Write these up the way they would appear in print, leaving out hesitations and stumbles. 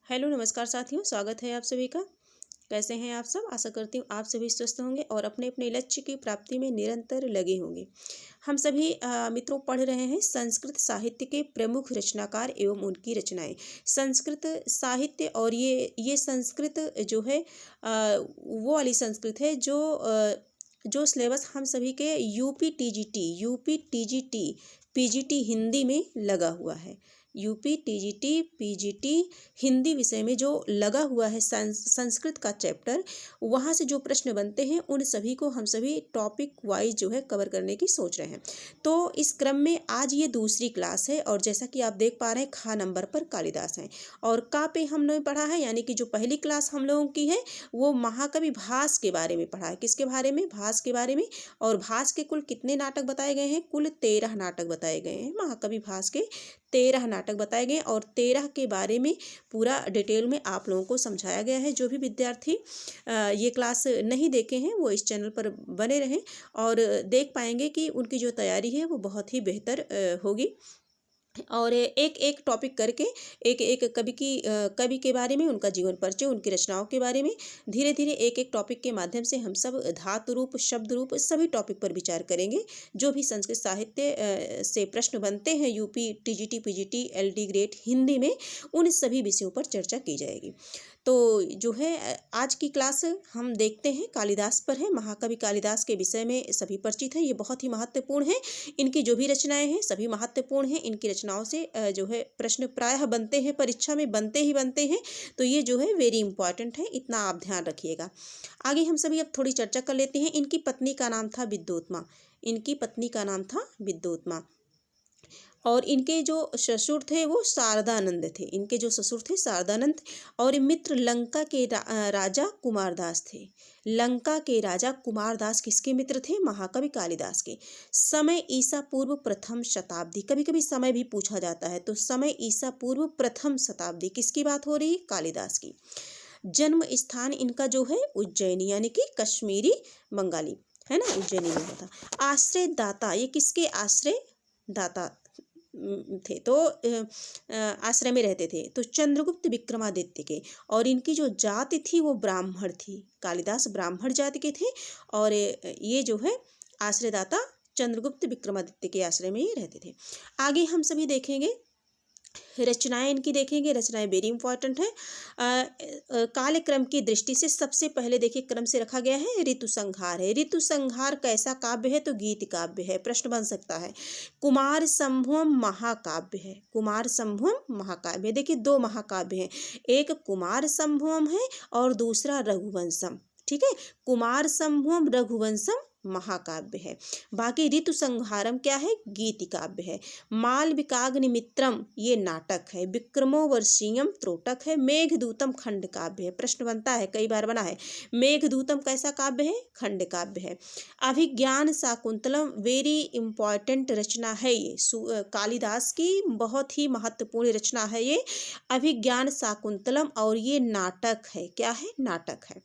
Hello नमस्कार साथियों, स्वागत है आप सभी का। कैसे हैं आप सब? आशा करती हूँ आप सभी स्वस्थ होंगे और अपने अपने लक्ष्य की प्राप्ति में निरंतर लगे होंगे। हम सभी मित्रों पढ़ रहे हैं संस्कृत साहित्य के प्रमुख रचनाकार एवं उनकी रचनाएं। संस्कृत साहित्य और ये संस्कृत जो है वो वाली संस्कृत है जो सिलेबस हम सभी के यूपी टीजीटी पीजीटी हिंदी में लगा हुआ है। यूपी टीजीटी पीजीटी हिंदी विषय में जो लगा हुआ है संस्कृत का चैप्टर, वहाँ से जो प्रश्न बनते हैं उन सभी को हम सभी टॉपिक वाइज जो है कवर करने की सोच रहे हैं। तो इस क्रम में आज ये दूसरी क्लास है और जैसा कि आप देख पा रहे हैं खा नंबर पर कालिदास हैं और का पे हमने पढ़ा है, यानी कि जो पहली क्लास हम लोगों की है वो महाकवि भास के बारे में पढ़ा है। किसके बारे में? भास के बारे में। और भास के कुल कितने नाटक बताए गए हैं? कुल 13 नाटक बताए गए हैं। महाकवि भास के 13 नाटक बताए गए और 13 के बारे में पूरा डिटेल में आप लोगों को समझाया गया है। जो भी विद्यार्थी ये क्लास नहीं देखे हैं वो इस चैनल पर बने रहें और देख पाएंगे कि उनकी जो तैयारी है वो बहुत ही बेहतर होगी। और एक एक टॉपिक करके एक एक कवि के बारे में, उनका जीवन परिचय, उनकी रचनाओं के बारे में धीरे धीरे एक एक टॉपिक के माध्यम से हम सब धातु रूप, शब्द रूप, सभी टॉपिक पर विचार करेंगे। जो भी संस्कृत साहित्य से प्रश्न बनते हैं UP TGT PGT LD grade Hindi में, उन सभी विषयों पर चर्चा की जाएगी। तो जो है आज की क्लास हम देखते हैं कालिदास पर है। महाकवि कालिदास के विषय में सभी परिचित हैं। ये बहुत ही महत्वपूर्ण है। इनकी जो भी रचनाएं हैं सभी महत्वपूर्ण हैं। इनकी रचनाओं से जो है प्रश्न प्रायः बनते हैं, परीक्षा में बनते ही बनते हैं। तो ये जो है वेरी इंपॉर्टेंट है, इतना आप ध्यान रखिएगा। आगे हम सभी अब थोड़ी चर्चा कर लेते हैं। इनकी पत्नी का नाम था विद्योत्मा। इनकी पत्नी का नाम था विद्योत्मा और इनके जो ससुर थे वो शारदानंद थे। इनके जो ससुर थे शारदानंद और मित्र लंका के राजा कुमारदास थे। लंका के राजा कुमारदास किसके मित्र थे? महाकवि कालिदास के। समय ईसा पूर्व प्रथम शताब्दी, कभी कभी समय भी पूछा जाता है, तो समय ईसा पूर्व प्रथम शताब्दी किसकी बात हो रही है? कालिदास की। जन्म स्थान इनका जो है उज्जैनी, यानी कि कश्मीरी बंगाली है ना, उज्जैनी में होता। आश्रय दाता, ये किसके आश्रय दाता थे? तो आश्रय में रहते थे तो चंद्रगुप्त विक्रमादित्य के। और इनकी जो जाति थी वो ब्राह्मण थी। कालिदास ब्राह्मण जाति के थे और ये जो है आश्रयदाता चंद्रगुप्त विक्रमादित्य के आश्रय में ही रहते थे। आगे हम सभी देखेंगे रचनाएं इनकी देखेंगे। रचनाएं वेरी इंपॉर्टेंट है। काल क्रम की दृष्टि से सबसे पहले देखिए क्रम से रखा गया है ऋतु संहार है। ऋतु संहार कैसा काव्य है? तो गीत काव्य है। प्रश्न बन सकता है। कुमार संभवम महाकाव्य है। कुमार संभवम महाकाव्य, देखिए दो महाकाव्य हैं, एक कुमार संभवम है और दूसरा रघुवंशम। ठीक है, कुमार संभवम रघुवंशम महाकाव्य है। बाकी ऋतु संहारम क्या है? गीति काव्य है। मालविकाग्निमित्रम ये नाटक है। विक्रमो वर्षीयम त्रोटक है। मेघदूतम खंड काव्य है। प्रश्न बनता है, कई बार बना है। मेघदूतम कैसा काव्य है? खंड काव्य है। अभिज्ञान शाकुंतलम वेरी इंपॉर्टेंट रचना है ये, कालिदास की बहुत ही महत्वपूर्ण रचना है ये अभिज्ञान शाकुंतलम, और ये नाटक है। क्या है? नाटक है।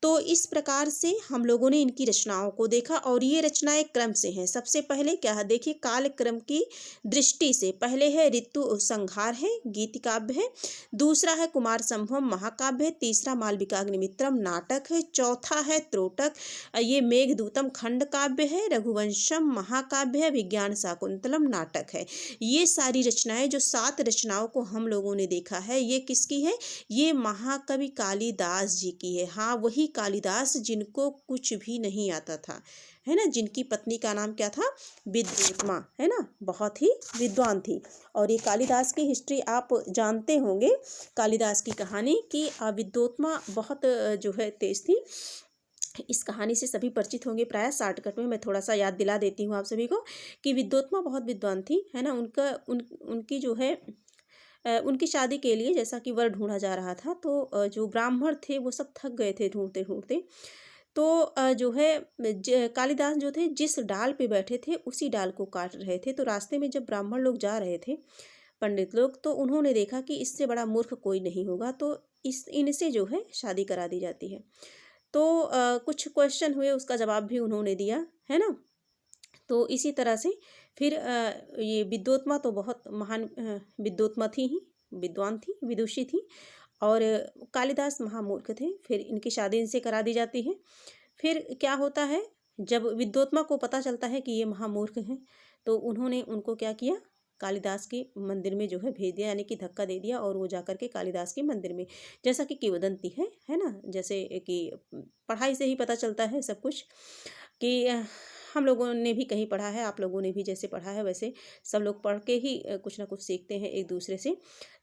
तो इस प्रकार से हम लोगों ने इनकी रचनाओं को देखा और ये रचनाएं क्रम से हैं। सबसे पहले क्या है? देखिए काल क्रम की दृष्टि से पहले है ऋतु संहार है, गीति काव्य है। दूसरा है कुमार संभवम महाकाव्य है। तीसरा मालविकाग्निमित्रम नाटक है। चौथा है त्रोटक, ये मेघदूतम खंड काव्य है। रघुवंशम महाकाव्य है। विज्ञान शाकुंतलम नाटक है। ये सारी रचनाएं, जो 7 रचनाओं को हम लोगों ने देखा है, ये किसकी है? ये महाकवि कालिदास जी की है। हाँ, वही कालिदास जिनको कुछ भी नहीं आता था, है ना, जिनकी पत्नी का नाम क्या था? विद्योत्मा, है ना, बहुत ही विद्वान थी। और ये कालिदास की हिस्ट्री आप जानते होंगे, कालिदास की कहानी की विद्योत्मा बहुत जो है तेज थी। इस कहानी से सभी परिचित होंगे प्राय। शॉर्टकट में मैं थोड़ा सा याद दिला देती हूँ आप सभी को कि विद्योत्मा बहुत विद्वान थी, है ना। उनकी जो है उनकी शादी के लिए जैसा कि वर ढूंढा जा रहा था, तो जो ब्राह्मण थे वो सब थक गए थे ढूंढते ढूंढते। तो जो है कालिदास जो थे जिस डाल पे बैठे थे उसी डाल को काट रहे थे। तो रास्ते में जब ब्राह्मण लोग जा रहे थे, पंडित लोग, तो उन्होंने देखा कि इससे बड़ा मूर्ख कोई नहीं होगा, तो इनसे जो है शादी करा दी जाती है। तो कुछ क्वेश्चन हुए, उसका जवाब भी उन्होंने दिया, है ना। तो इसी तरह से फिर ये विद्योत्मा तो बहुत महान विद्योत्मा थी ही, विद्वान थी, विदुषी थी। और कालिदास महामूर्ख थे। फिर इनकी शादी इनसे करा दी जाती है। फिर क्या होता है, जब विद्योत्मा को पता चलता है कि ये महामूर्ख हैं, तो उन्होंने उनको क्या किया, कालिदास के मंदिर में जो है भेज दिया, यानी कि धक्का दे दिया, और वो जाकर के कालिदास के मंदिर में, जैसा कि किंवदंती है ना, जैसे कि पढ़ाई से ही पता चलता है सब कुछ, कि हम लोगों ने भी कहीं पढ़ा है, आप लोगों ने भी जैसे पढ़ा है वैसे सब लोग पढ़ के ही कुछ ना कुछ सीखते हैं एक दूसरे से।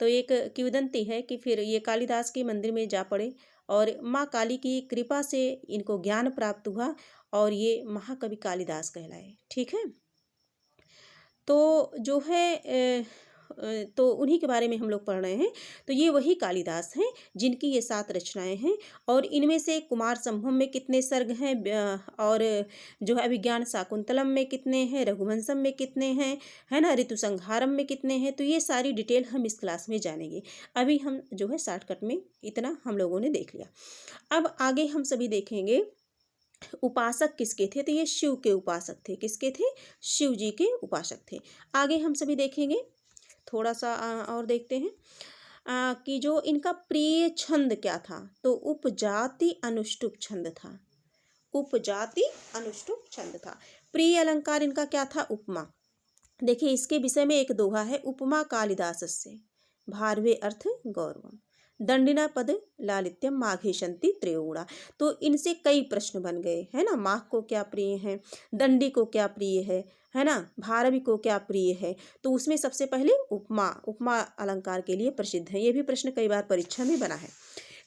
तो एक किंवदंती है कि फिर ये कालिदास के मंदिर में जा पड़े और माँ काली की कृपा से इनको ज्ञान प्राप्त हुआ और ये महाकवि कालिदास कहलाए। ठीक है, तो जो है तो उन्हीं के बारे में हम लोग पढ़ रहे हैं। तो ये वही कालिदास हैं जिनकी ये 7 रचनाएं हैं, और इनमें से कुमार संभवम में कितने सर्ग हैं, और जो है अभिज्ञान शाकुंतलम में कितने हैं, रघुवंशम में कितने हैं, है ना, ऋतु संहारम में कितने हैं, तो ये सारी डिटेल हम इस क्लास में जानेंगे। अभी हम जो है शॉर्टकट में इतना हम लोगों ने देख लिया। अब आगे हम सभी देखेंगे उपासक किसके थे, तो ये शिव के उपासक थे। किसके थे, शिव जी के उपासक थे। आगे हम सभी देखेंगे, थोड़ा सा और देखते हैं कि जो इनका प्रिय छंद क्या था, तो उपजाति अनुष्टुप छंद था। उपजाति अनुष्टुप छंद था। प्रिय अलंकार इनका क्या था, उपमा। देखिए इसके विषय में एक दोहा है, उपमा कालिदासस्य भारवे अर्थ गौरवम दंडिना पद लालित्यम माघेशंती त्रयोगुणा। तो इनसे कई प्रश्न बन गए, है ना। माघ को क्या प्रिय है, दंडी को क्या प्रिय है ना, भारवी को क्या प्रिय है। तो उसमें सबसे पहले उपमा, उपमा अलंकार के लिए प्रसिद्ध है। ये भी प्रश्न कई बार परीक्षा में बना है।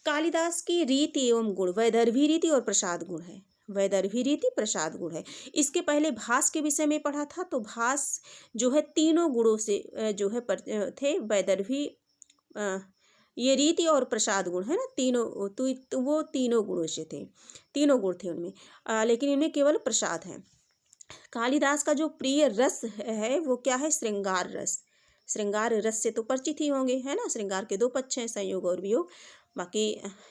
कालिदास की रीति एवं गुण वैदर्भी रीति और प्रसाद गुण है। वैदर्भी रीति प्रसाद गुण है। इसके पहले भास के विषय में पढ़ा था, तो भास जो है तीनों गुणों से जो है थे। वैदर्भी ये रीति और प्रसाद गुण है ना, तीनों, तो वो तीनों गुणों से थे, तीनों गुण थे उनमें, लेकिन इनमें केवल प्रसाद है। कालिदास का जो प्रिय रस है वो क्या है, श्रृंगार रस। श्रृंगार रस से तो परिचित ही होंगे, है ना। श्रृंगार के 2 पक्ष हैं, संयोग और वियोग। बाकी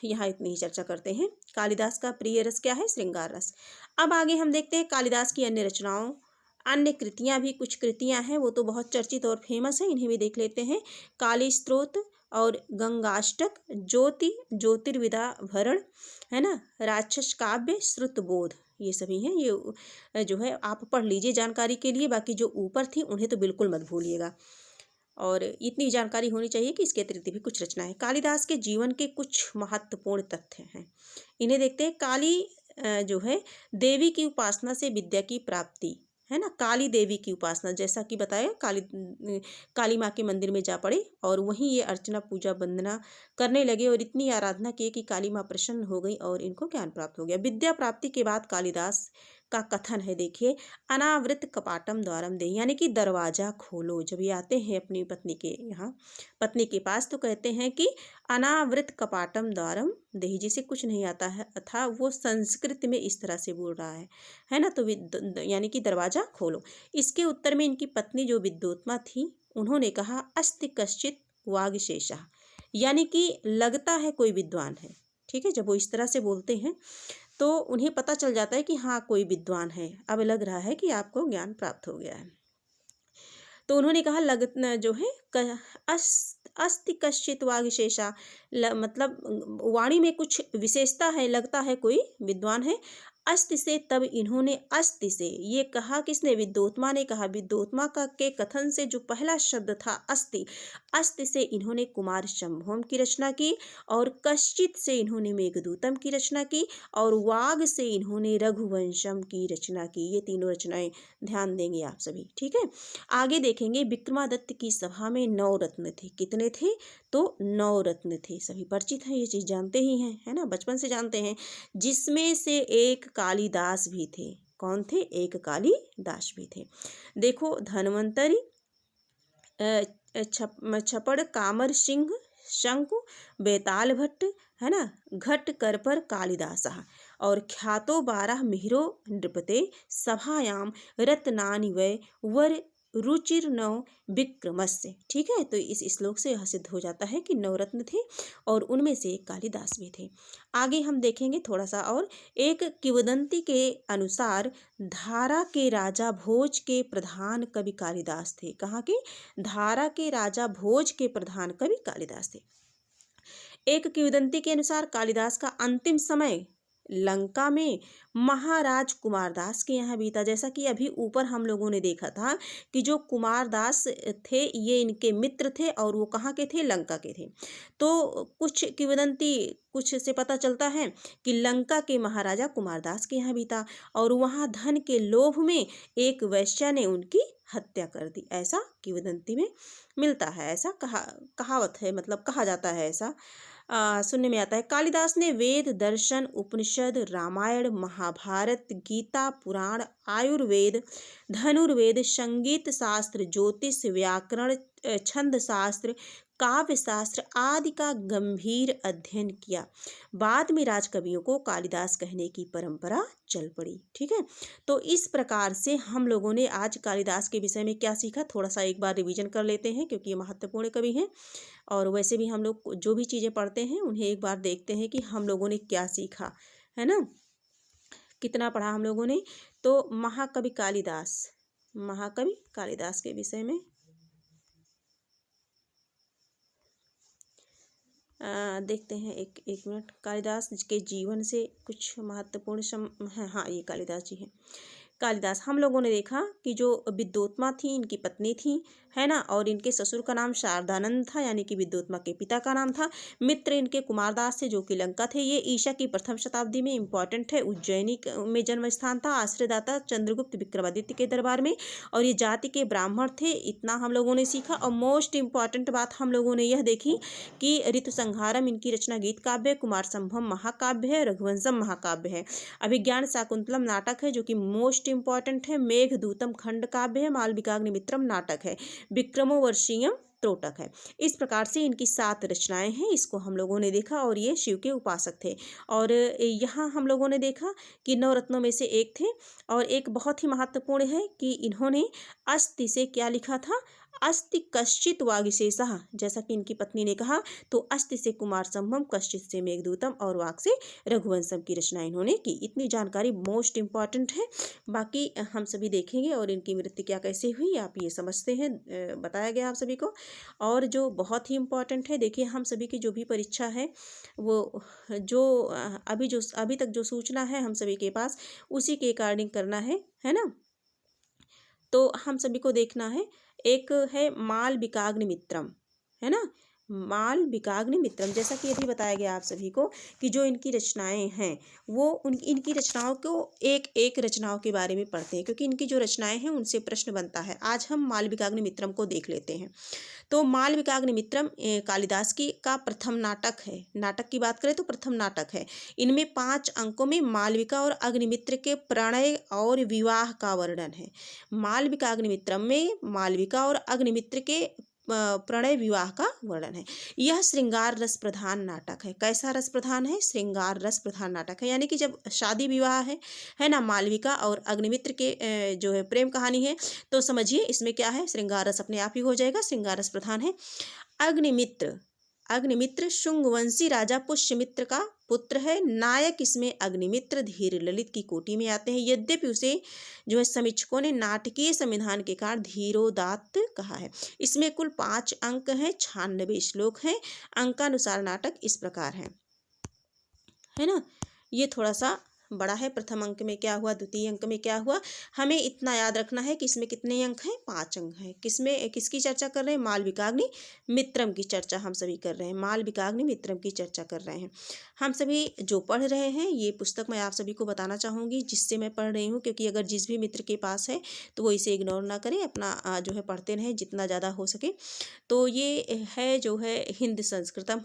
यहाँ इतनी ही चर्चा करते हैं। कालिदास का प्रिय रस क्या है, श्रृंगार रस। अब आगे हम देखते हैं कालिदास की अन्य रचनाओं, अन्य कृतियाँ भी, कुछ कृतियाँ हैं वो तो बहुत चर्चित और फेमस हैं, इन्हें भी देख लेते हैं। काली स्त्रोत और गंगाष्टक, ज्योति ज्योतिर्विदा भरण, है ना, राक्षस काव्य, श्रुतबोध, ये सभी हैं। ये जो है आप पढ़ लीजिए जानकारी के लिए, बाकी जो ऊपर थी उन्हें तो बिल्कुल मत भूलिएगा, और इतनी जानकारी होनी चाहिए कि इसके अतिरिक्त भी कुछ रचनाएं। कालिदास के जीवन के कुछ महत्वपूर्ण तथ्य हैं, इन्हें देखते हैं। काली जो है देवी की उपासना से विद्या की प्राप्ति, है ना। काली देवी की उपासना, जैसा कि बताया, काली माँ के मंदिर में जा पड़े और वहीं ये अर्चना पूजा वंदना करने लगे और इतनी आराधना किए कि काली माँ प्रसन्न हो गई और इनको ज्ञान प्राप्त हो गया। विद्या प्राप्ति के बाद कालिदास का कथन है, देखिए, अनावृत कपाटम द्वारम दे, यानी कि दरवाजा खोलो। जब ये आते हैं अपनी पत्नी के यहाँ, पत्नी के पास, तो कहते हैं कि अनावृत कपाटम द्वारम दे, जिसे कुछ नहीं आता है अथा वो संस्कृत में इस तरह से बोल रहा है ना, तो यानी कि दरवाजा खोलो। इसके उत्तर में इनकी पत्नी जो विद्योत्मा थी, उन्होंने कहा अस्ति कश्चित वागशेषः, यानी कि लगता है कोई विद्वान है। ठीक है, जब वो इस तरह से बोलते हैं तो उन्हें पता चल जाता है कि हाँ कोई विद्वान है, अब लग रहा है कि आपको ज्ञान प्राप्त हो गया है। तो उन्होंने कहा जो है अस्ति कश्चित वागशेषा, मतलब वाणी में कुछ विशेषता है, लगता है कोई विद्वान है। अस्ति से, तब इन्होंने अस्ति से ये कहा, किसने, विद्योत्मा ने कहा। विद्योत्मा का के कथन से जो पहला शब्द था अस्ति, अस्ति से इन्होंने कुमार संभवम की रचना की, और कश्चित से इन्होंने मेघदूतम की रचना की, और वाग से इन्होंने रघुवंशम की रचना की। ये तीनों रचनाएं ध्यान देंगे आप सभी। ठीक है, आगे देखेंगे विक्रमादित्य की सभा में 9 रत्न थे। कितने थे, तो 9 रत्न थे। सभी परिचित हैं, ये चीज़ जानते ही हैं, है ना, बचपन से जानते हैं। जिसमें से एक कालिदास भी थे। कौन थे, एक कालिदास भी थे। देखो, धन्वंतरी, छपड़ कामर सिंह, शंकु, बेताल भट्ट, है ना, घट कर पर कालिदासा, और ख्यातो 12 मिहिरो नृपते सभायाम रत्नानि वै वर रुचिर नौ विक्रमस्य। ठीक है, तो इस श्लोक से यह सिद्ध हो जाता है कि 9 रत्न थे और उनमें से कालिदास भी थे। आगे हम देखेंगे थोड़ा सा और, एक किंवदंती के अनुसार धारा के राजा भोज के प्रधान कवि कालिदास थे। कहाँ के, धारा के राजा भोज के प्रधान कवि कालिदास थे। एक किंवदंती के अनुसार कालिदास का अंतिम समय लंका में महाराज कुमारदास के यहाँ बीता। जैसा कि अभी ऊपर हम लोगों ने देखा था कि जो कुमारदास थे ये इनके मित्र थे और वो कहाँ के थे, लंका के थे। तो कुछ किंवदंती कुछ से पता चलता है कि लंका के महाराजा कुमारदास के यहाँ बीता और वहाँ धन के लोभ में एक वैश्या ने उनकी हत्या कर दी, ऐसा किंवदंती में मिलता है। ऐसा कहावत है, मतलब कहा जाता है, ऐसा सुनने में आता है। कालिदास ने वेद, दर्शन, उपनिषद, रामायण, महाभारत, गीता, पुराण, आयुर्वेद, धनुर्वेद, संगीत शास्त्र, ज्योतिष, व्याकरण, छंद शास्त्र, काव्य शास्त्र आदि का गंभीर अध्ययन किया। बाद में राजकवियों को कालिदास कहने की परंपरा चल पड़ी। ठीक है, तो इस प्रकार से हम लोगों ने आज कालिदास के विषय में क्या सीखा, थोड़ा सा एक बार रिवीजन कर लेते हैं क्योंकि ये महत्वपूर्ण कवि हैं। और वैसे भी हम लोग जो भी चीज़ें पढ़ते हैं उन्हें एक बार देखते हैं कि हम लोगों ने क्या सीखा, है ना, कितना पढ़ा हम लोगों ने। तो महाकवि कालिदास के विषय में देखते हैं। एक मिनट, कालिदास के जीवन से कुछ महत्वपूर्ण हाँ, ये कालिदास जी हैं। कालिदास हम लोगों ने देखा कि जो विद्योत्मा थी इनकी पत्नी थी, है ना, और इनके ससुर का नाम शारदानंद था, यानी कि विद्योत्मा के पिता का नाम था। मित्र इनके कुमारदास थे जो कि लंका थे। ये ईसा की प्रथम शताब्दी में इम्पॉर्टेंट है। उज्जैनी में जन्म स्थान था। आश्रयदाता चंद्रगुप्त विक्रमादित्य के दरबार में, और ये जाति के ब्राह्मण थे। इतना हम लोगों ने सीखा। और मोस्ट इम्पॉर्टेंट बात हम लोगों ने यह देखी कि ऋतु संहारम इनकी रचना गीत काव्य है, कुमार संभवम महाकाव्य है, रघुवंशम महाकाव्य है, अभिज्ञान शाकुंतलम नाटक है जो कि मोस्ट इम्पॉर्टेंट है, मेघदूतम खंड काव्य है, मालविकाग्निमित्रम नाटक है, विक्रमोर्वशीयम त्रोटक है। इस प्रकार से इनकी 7 रचनाएं हैं। इसको हम लोगों ने देखा और ये शिव के उपासक थे। और यहाँ हम लोगों ने देखा कि 9 रत्नों में से एक थे। और एक बहुत ही महत्वपूर्ण है कि इन्होंने अस्ति से क्या लिखा था, अस्ति कश्चित वागीशेषः, जैसा कि इनकी पत्नी ने कहा। तो अस्ति से कुमार संभवम, कश्चित से मेघदूतम और वाग से रघुवंशम की रचना इन्होंने की। इतनी जानकारी मोस्ट इम्पॉर्टेंट है। बाकी हम सभी देखेंगे और इनकी मृत्यु क्या कैसे हुई आप ये समझते हैं, बताया गया आप सभी को। और जो बहुत ही इम्पॉर्टेंट है, देखिए हम सभी की जो भी परीक्षा है वो जो अभी तक जो सूचना है हम सभी के पास उसी के अकॉर्डिंग करना है ना। तो हम सभी को देखना है, एक है मालविकाग्निमित्रम, है ना, मालविकाग्निमित्रम। जैसा कि अभी बताया गया आप सभी को कि जो इनकी रचनाएं हैं वो इनकी रचनाओं को एक रचनाओं के बारे में पढ़ते हैं क्योंकि इनकी जो रचनाएं हैं उनसे प्रश्न बनता है। आज हम मालविकाग्निमित्रम को देख लेते हैं। तो मालविकाग्निमित्रम कालिदास की का प्रथम नाटक है। नाटक की बात करें तो प्रथम नाटक है। इनमें 5 अंकों में मालविका और अग्निमित्र के प्रणय और विवाह का वर्णन है। मालविकाग्निमित्रम में मालविका और अग्निमित्र के प्रणय विवाह का वर्णन है। यह श्रृंगार रस प्रधान नाटक है। कैसा रस प्रधान है, श्रृंगार रस प्रधान नाटक है, यानी कि जब शादी विवाह है ना, मालविका और अग्निमित्र के जो है प्रेम कहानी है, तो समझिए इसमें क्या है, श्रृंगार रस अपने आप ही हो जाएगा, श्रृंगार रस प्रधान है। अग्निमित्र शुंगवंशी राजा पुष्यमित्र का पुत्र है। नायक इसमें अग्निमित्र धीर ललित की कोटि में आते हैं। यद्यपि उसे जो है समीक्षकों ने नाटकीय संविधान के कारण धीरोदात्त कहा है। इसमें कुल 5 अंक हैं, 96 श्लोक हैं। अंकानुसार नाटक इस प्रकार है ना। ये थोड़ा सा बड़ा है। प्रथम अंक में क्या हुआ, द्वितीय अंक में क्या हुआ, हमें इतना याद रखना है कि इसमें कितने अंक हैं, 5 अंक हैं। किसकी चर्चा कर रहे हैं, मालविकाग्निमित्रम की चर्चा हम सभी कर रहे हैं। मालविकाग्निमित्रम की चर्चा कर रहे हैं हम सभी जो पढ़ रहे हैं। ये पुस्तक मैं आप सभी को बताना चाहूँगी जिससे मैं पढ़ रही हूँ, क्योंकि अगर जिस भी मित्र के पास है तो वो इसे इग्नोर ना करें, अपना जो है पढ़ते रहें जितना ज़्यादा हो सके। तो ये है जो है हिंद संस्कृतम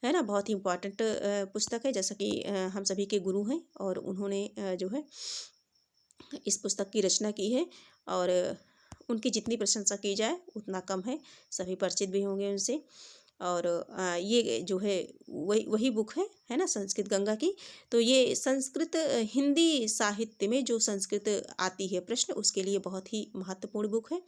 है ना, बहुत ही इम्पॉर्टेंट पुस्तक है। जैसा कि हम सभी के गुरु हैं और उन्होंने जो है इस पुस्तक की रचना की है और उनकी जितनी प्रशंसा की जाए उतना कम है। सभी परिचित भी होंगे उनसे। और ये जो है वही बुक है ना, संस्कृत गंगा की। तो ये संस्कृत हिंदी साहित्य में जो संस्कृत आती है प्रश्न, उसके लिए बहुत ही महत्वपूर्ण बुक है।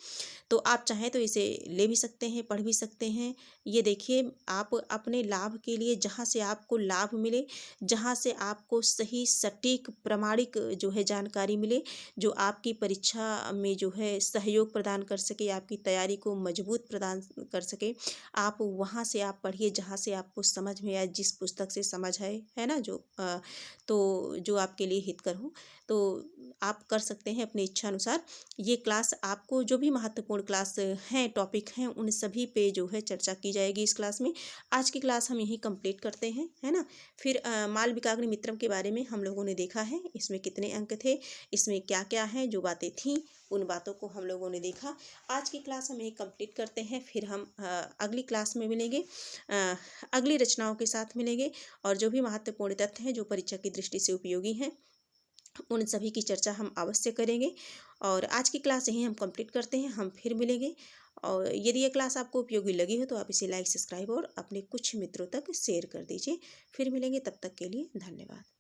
तो आप चाहें तो इसे ले भी सकते हैं, पढ़ भी सकते हैं। ये देखिए, आप अपने लाभ के लिए, जहाँ से आपको लाभ मिले, जहाँ से आपको सही सटीक प्रामाणिक जो है जानकारी मिले, जो आपकी परीक्षा में जो है सहयोग प्रदान कर सके, आपकी तैयारी को मजबूत प्रदान कर सके, आप वहाँ से आप पढ़िए जहाँ से आपको समझ में आए, जिस पुस्तक से समझ है ना, जो तो जो आपके लिए हितकर हो, तो आप कर सकते हैं अपनी इच्छा अनुसार। ये क्लास आपको जो भी महत्वपूर्ण क्लास हैं, टॉपिक हैं, उन सभी पे जो है चर्चा की जाएगी इस क्लास में। आज की क्लास हम यहीं कंप्लीट करते हैं, है ना। फिर मालविकाग्नि मित्रम के बारे में हम लोगों ने देखा है, इसमें कितने अंक थे, इसमें क्या क्या है, जो बातें थीं उन बातों को हम लोगों ने देखा। आज की क्लास हम यहीं कंप्लीट करते हैं। फिर हम अगली क्लास में मिलेंगे, अगली रचनाओं के साथ मिलेंगे, और जो भी महत्वपूर्ण तथ्य हैं जो परीक्षा की दृष्टि से उपयोगी हैं, उन सभी की चर्चा हम अवश्य करेंगे। और आज की क्लास यहीं हम कंप्लीट करते हैं, हम फिर मिलेंगे। और यदि ये क्लास आपको उपयोगी लगी हो तो आप इसे लाइक, सब्सक्राइब और अपने कुछ मित्रों तक शेयर कर दीजिए। फिर मिलेंगे, तब तक के लिए धन्यवाद।